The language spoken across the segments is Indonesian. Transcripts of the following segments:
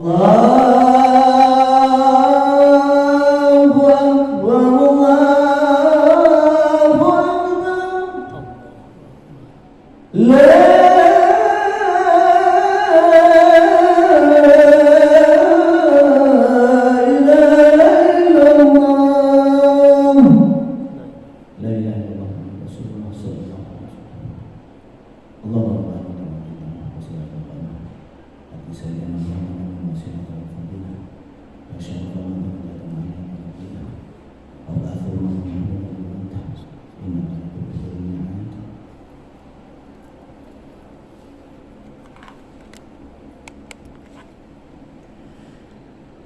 Allahu Akbar, Allahu Akbar. La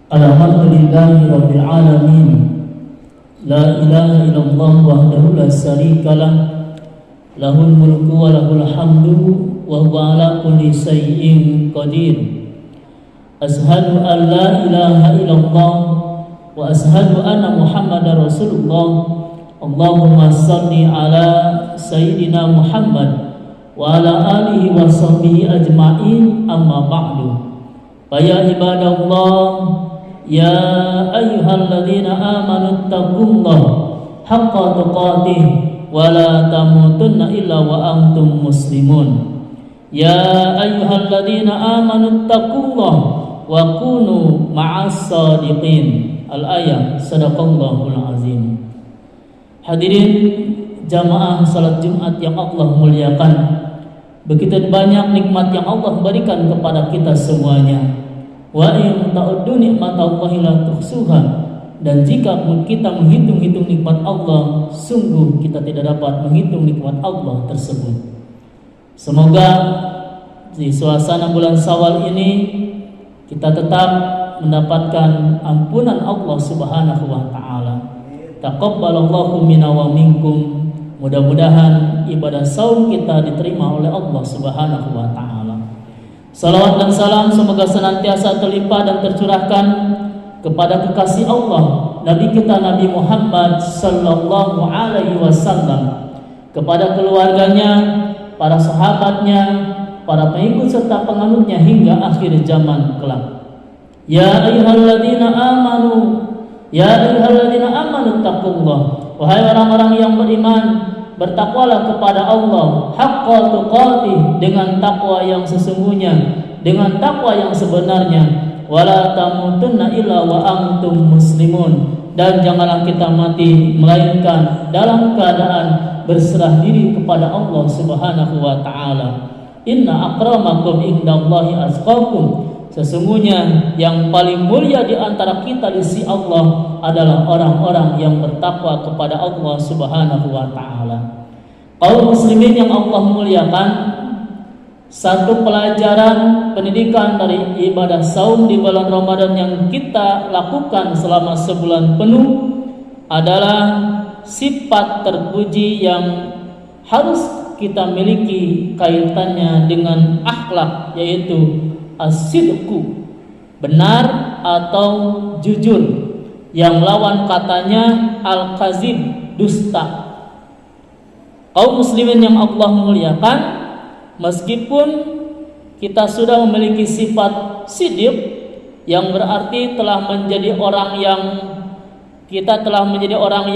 Alhamdulillahi Rabbil Alamin. La ilaha illallah wahdahu la syarikalah. Lahul mulku wa lahul hamdu wa huwa ala kulli syai'in qadir. Ashhadu an la ilaha illallah wa ashhadu anna Muhammadar Rasulullah. Allahumma salli ala Sayyidina Muhammad wa ala alihi wa sahbihi ajma'in, amma ba'du. Faya ibadallah, ya ayyuhalladzina amanu taqullaha haqqa tuqatih wa la tamutunna illa wa antum muslimun. Ya ayyuhalladzina amanu taqullaha wa kunu ma'as shadiqin. Al-ayah, sadaqallahul azim. Hadirin jamaah salat Jumat yang Allah muliakan, begitu banyak nikmat yang Allah berikan kepada kita semuanya. Wa in ta'uddu nikmatallahi la tuhsuha. Dan jika kita menghitung-hitung nikmat Allah, sungguh kita tidak dapat menghitung nikmat Allah tersebut. Semoga di suasana bulan Syawal ini kita tetap mendapatkan ampunan Allah Subhanahu wa taala. Taqabbalallahu minna wa minkum. Mudah-mudahan ibadah saum kita diterima oleh Allah Subhanahu wa taala. Salawat dan salam semoga senantiasa terlimpah dan tercurahkan kepada kekasih Allah, Nabi kita Nabi Muhammad sallallahu alaihi wasallam, kepada keluarganya, para sahabatnya, para pengikut serta penganutnya hingga akhir zaman kelak. Ya ayyuhalladzina amanu, ya ayyuhalladzina amanu taqullah. Wahai orang-orang yang beriman, bertakwalah kepada Allah haqqa tuqatih, dengan takwa yang sesungguhnya, dengan takwa yang sebenarnya. Wala tamutunna illa wa antum muslimun. Dan janganlah kita mati melainkan dalam keadaan berserah diri kepada Allah Subhanahu wa taala. Inna akramakum indallahi atqakum. Sesungguhnya yang paling mulia di antara kita di sisi Allah adalah orang-orang yang bertakwa kepada Allah Subhanahu wa taala. Kaum muslimin yang Allah muliakan, satu pelajaran pendidikan dari ibadah saum di bulan Ramadan yang kita lakukan selama sebulan penuh adalah sifat terpuji yang harus kita miliki kaitannya dengan akhlak, yaitu as-sidqu, benar atau jujur, yang lawan katanya al-kazib, dusta. Kaum muslimin yang Allah muliakan, meskipun kita sudah memiliki sifat siddiq, yang berarti telah menjadi orang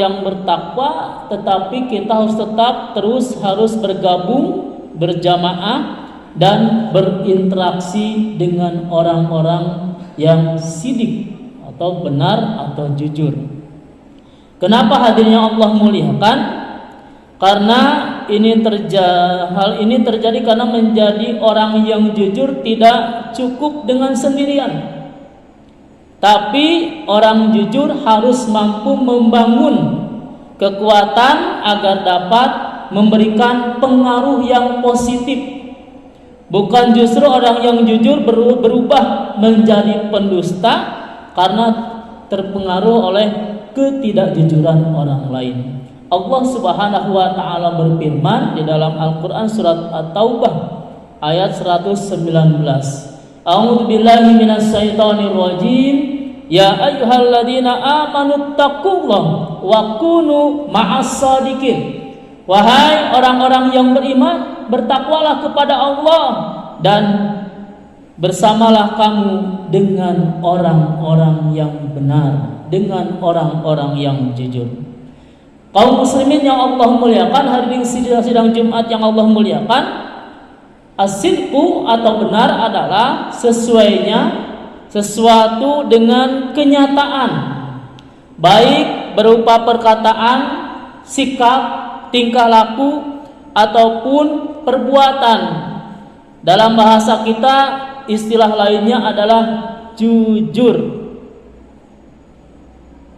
yang bertakwa, tetapi kita harus bergabung berjamaah dan berinteraksi dengan orang-orang yang sidik atau benar atau jujur. Kenapa hadirnya Allah muliakan? Karena hal ini terjadi karena menjadi orang yang jujur tidak cukup dengan sendirian, tapi orang jujur harus mampu membangun kekuatan agar dapat memberikan pengaruh yang positif. Bukan justru orang yang jujur berubah menjadi pendusta karena terpengaruh oleh ketidakjujuran orang lain. Allah Subhanahu wa taala berfirman di dalam Al-Qur'an surat At-Taubah ayat 119. A'udzu billahi minasyaitonir rajim. Ya ayyuhalladzina amanu taqullaha wa kunu ma'as shadiqin. Wahai orang-orang yang beriman, bertakwalah kepada Allah dan bersamalah kamu dengan orang-orang yang benar, dengan orang-orang yang jujur. Kaum muslimin yang Allah muliakan, hadirin sidang Jumat yang Allah muliakan, as-sidqu atau benar adalah sesuatu dengan kenyataan, baik berupa perkataan, sikap, tingkah laku ataupun perbuatan. Dalam bahasa kita, istilah lainnya adalah jujur.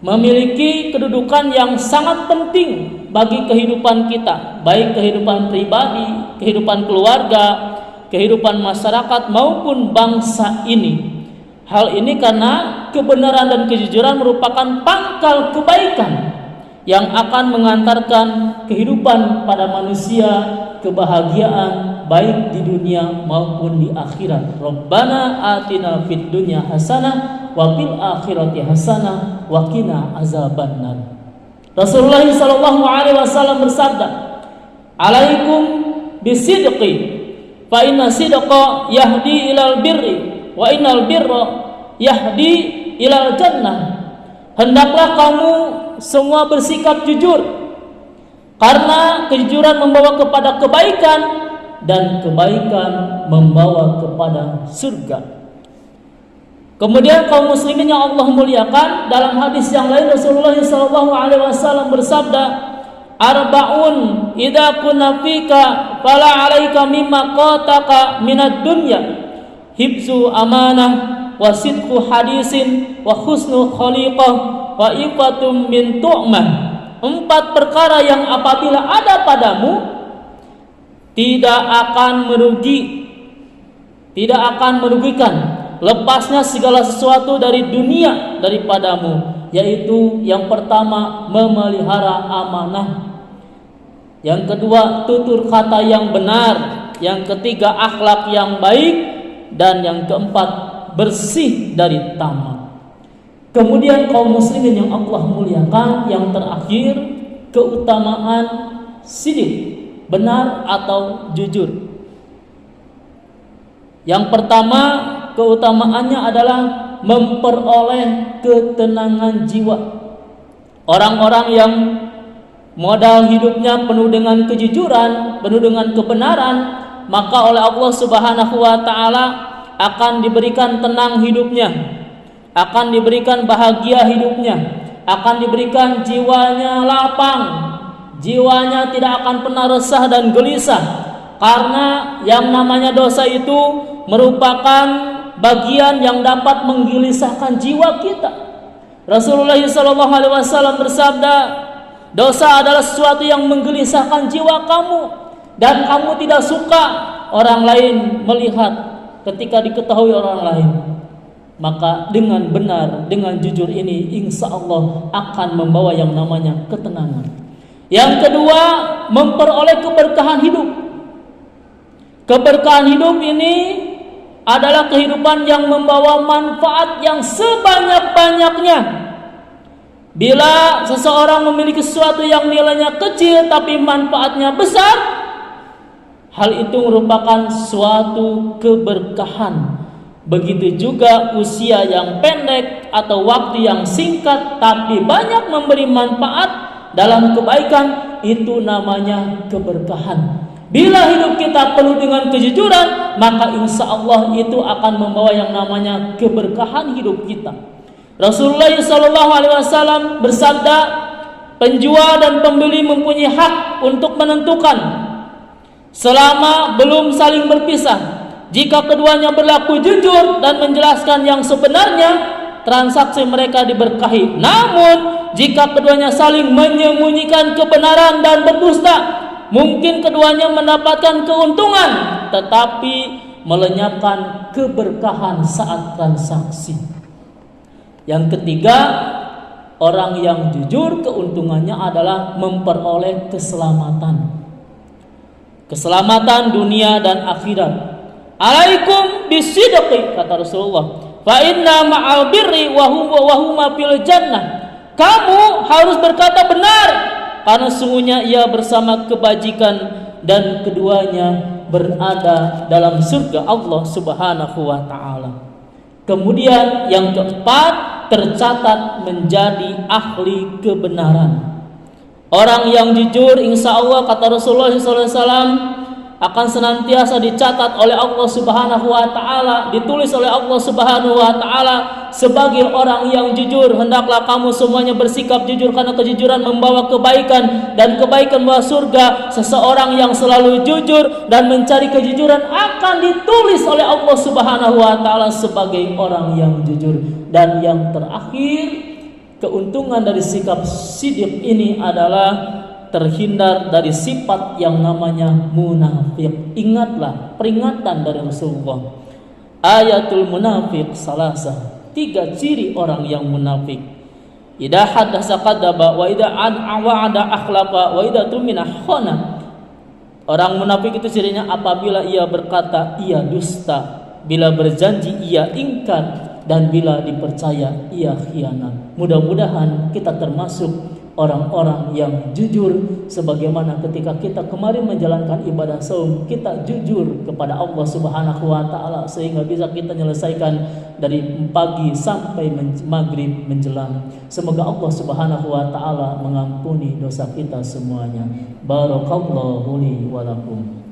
Memiliki kedudukan yang sangat penting bagi kehidupan kita, baik kehidupan pribadi, kehidupan keluarga, kehidupan masyarakat maupun bangsa ini. Hal ini karena kebenaran dan kejujuran merupakan pangkal kebaikan yang akan mengantarkan kehidupan pada manusia, kebahagiaan baik di dunia maupun di akhirat. Rabbana atina fid dunya hasanah wa fil akhirati hasanah wa qina azabannar. Rasulullah sallallahu alaihi wasallam bersabda, "Alaikum bisidqi fa inna sidqa yahdi ilal birri wa innal birra yahdi ilal jannah." Hendaklah kamu semua bersikap jujur, karena kejujuran membawa kepada kebaikan dan kebaikan membawa kepada surga. Kemudian kaum muslimin yang Allah muliakan, dalam hadis yang lain Rasulullah SAW bersabda, "Arba'un idza kunna fika fala 'alaika mimma qataka minad dunya, hibzu amanah wa sidqu hadisin wa husnu khaliqah wa ifatum min tu'mah." 4 perkara yang apabila ada padamu tidak akan merugikan, lepasnya segala sesuatu dari dunia daripadamu, yaitu yang pertama memelihara amanah, yang kedua tutur kata yang benar, yang ketiga akhlak yang baik, dan yang keempat bersih dari tamak. Kemudian kaum muslimin yang Allah muliakan, yang terakhir keutamaan sidik, benar atau jujur. Yang pertama keutamaannya adalah memperoleh ketenangan jiwa. Orang-orang yang modal hidupnya penuh dengan kejujuran, penuh dengan kebenaran, maka oleh Allah Subhanahu wa taala akan diberikan tenang hidupnya, akan diberikan bahagia hidupnya, akan diberikan jiwanya lapang, jiwanya tidak akan pernah resah dan gelisah, karena yang namanya dosa itu merupakan bagian yang dapat menggelisahkan jiwa kita. Rasulullah SAW bersabda, dosa adalah sesuatu yang menggelisahkan jiwa kamu, dan kamu tidak suka orang lain melihat ketika diketahui orang lain. Maka dengan benar, dengan jujur ini, insya Allah akan membawa yang namanya ketenangan. Yang kedua, memperoleh keberkahan hidup. Keberkahan hidup ini adalah kehidupan yang membawa manfaat yang sebanyak-banyaknya. Bila seseorang memiliki sesuatu yang nilainya kecil tapi manfaatnya besar, hal itu merupakan suatu keberkahan. Begitu juga usia yang pendek atau waktu yang singkat tapi banyak memberi manfaat dalam kebaikan, itu namanya keberkahan. Bila hidup kita penuh dengan kejujuran, maka insya Allah itu akan membawa yang namanya keberkahan hidup kita. Rasulullah SAW bersabda, penjual dan pembeli mempunyai hak untuk menentukan selama belum saling berpisah. Jika keduanya berlaku jujur dan menjelaskan yang sebenarnya, transaksi mereka diberkahi. Namun jika keduanya saling menyembunyikan kebenaran dan berdusta, mungkin keduanya mendapatkan keuntungan tetapi melenyapkan keberkahan saat transaksi. Yang ketiga, orang yang jujur keuntungannya adalah memperoleh keselamatan. Keselamatan dunia dan akhirat. Alaikum bisidqi, kata Rasulullah, fa inna ma'al birri wa huma fil jannah. Kamu harus berkata benar, karena sungguhnya ia bersama kebajikan dan keduanya berada dalam surga Allah Subhanahu wa taala. Kemudian yang keempat, tercatat menjadi ahli kebenaran. Orang yang jujur insya Allah kata Rasulullah SAW akan senantiasa dicatat oleh Allah Subhanahu wa taala, ditulis oleh Allah Subhanahu wa taala sebagai orang yang jujur. Hendaklah kamu semuanya bersikap jujur karena kejujuran membawa kebaikan dan kebaikan membawa surga. Seseorang yang selalu jujur dan mencari kejujuran akan ditulis oleh Allah Subhanahu wa taala sebagai orang yang jujur. Dan yang terakhir, keuntungan dari sikap siddiq ini adalah terhindar dari sifat yang namanya munafik. Ingatlah peringatan dari Rasulullah. Ayatul munafiq salasa. 3 ciri orang yang munafik. Idza hadatsa kadzaba wa idza wa'ada akhlafa wa idza tumina khana. Orang munafik itu cirinya apabila ia berkata ia dusta, bila berjanji ia ingkar, dan bila dipercaya ia khianat. Mudah-mudahan kita termasuk orang-orang yang jujur, sebagaimana ketika kita kemarin menjalankan ibadah saum, kita jujur kepada Allah Subhanahu wa taala sehingga bisa kita menyelesaikan dari pagi sampai maghrib menjelang. Semoga Allah Subhanahu wa taala mengampuni dosa kita semuanya. Barakallahu li wa lakum.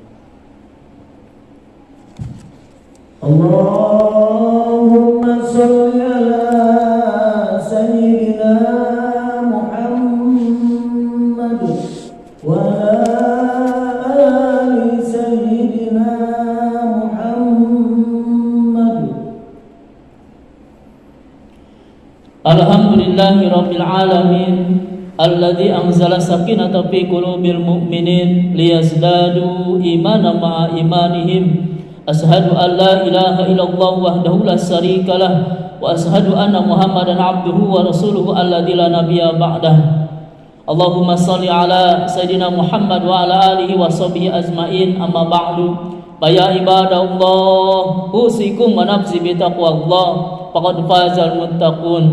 Allahumma sholli ala sayyidina Alhamdulillahi Rabbil Alamin alladzi anzala sakinata fi qulubil mu'minin liyazdadu imanan ma'a imanihim. Ashhadu an la ilaha illallah wahdahu la syarikalah wa ashhadu anna Muhammadan abduhu wa rasuluhu alladzi la nabiyya ba'dah. Allahumma shalli ala sayidina Muhammad wa ala alihi wa sahbihi ajmain. Amma ba'du. Ya ibadallah, usikum wa nafsi bi taqwallah. Faqad fazal muttaqun.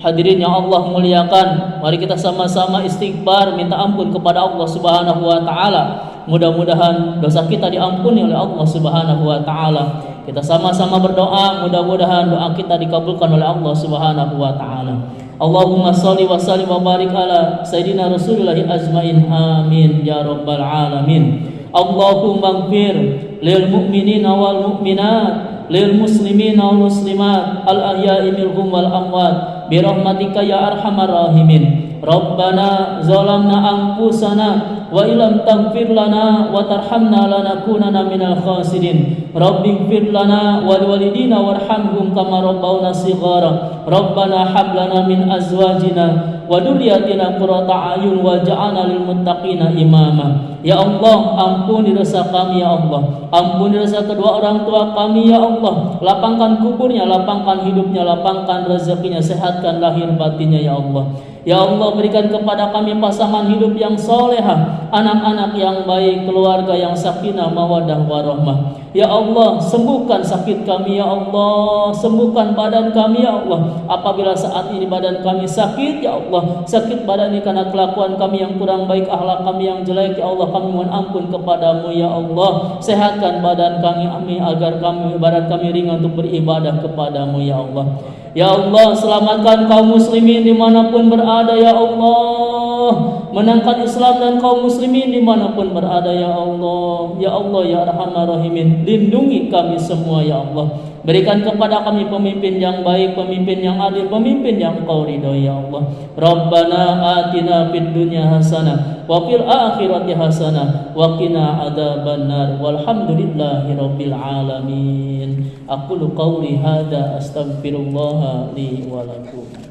Hadirin yang Allah muliakan, mari kita sama-sama istighfar, minta ampun kepada Allah Subhanahu wa taala. Mudah-mudahan dosa kita diampuni oleh Allah Subhanahu wa taala. Kita sama-sama berdoa, mudah-mudahan doa kita dikabulkan oleh Allah Subhanahu wa taala. Allahumma shalli wa sallim wa barik ala sayidina Rasulillah ajmain. Amin ya rabbal alamin. Allahumma ighfir lil mu'minina wal mu'minat, lil muslimina wal muslimat, al ahya'i minhum wal amwat, bi rahmatika ya arhamar rahimin. Rabbana zalamna anfusana wa illam taghfir lana wa tarhamna lanakunanna minal khasirin. Rabbighfir lana wa liwalidina warhamhum kama rabbawna shighara. Rabbana hab lana min azwajina wa dhurriyyatina qurrata a'yun waj'alna lil muttaqina imama. Ya Allah, ampuni dosa kami ya Allah. Ampuni dosa kedua orang tua kami ya Allah. Lapangkan kuburnya, lapangkan hidupnya, lapangkan rezekinya, sehatkan lahir batinnya ya Allah. Ya Allah, berikan kepada kami pasangan hidup yang solehah, anak-anak yang baik, keluarga yang sakinah, mawaddah warahmah. Ya Allah, sembuhkan sakit kami ya Allah, sembuhkan badan kami ya Allah. Apabila saat ini badan kami sakit ya Allah, sakit badan ini karena kelakuan kami yang kurang baik, akhlak kami yang jelek ya Allah, kami mohon ampun kepadamu ya Allah. Sehatkan badan kami agar badan kami ringan untuk beribadah kepadamu ya Allah. Ya Allah, selamatkan kaum muslimin dimanapun berada ya Allah. Menangkan Islam dan kaum muslimin dimanapun berada ya Allah. Ya Allah ya Arhamar Rahimin, lindungi kami semua ya Allah. Berikan kepada kami pemimpin yang baik, pemimpin yang adil, pemimpin yang Kau ridhoi ya Allah. Rabbana atina fid dunya hasanah wa fil akhirati hasanah wa qina adzabannar. Walhamdulillahi rabbil alamin. Aqulu qawli hadza astaghfirullah li wa lakum.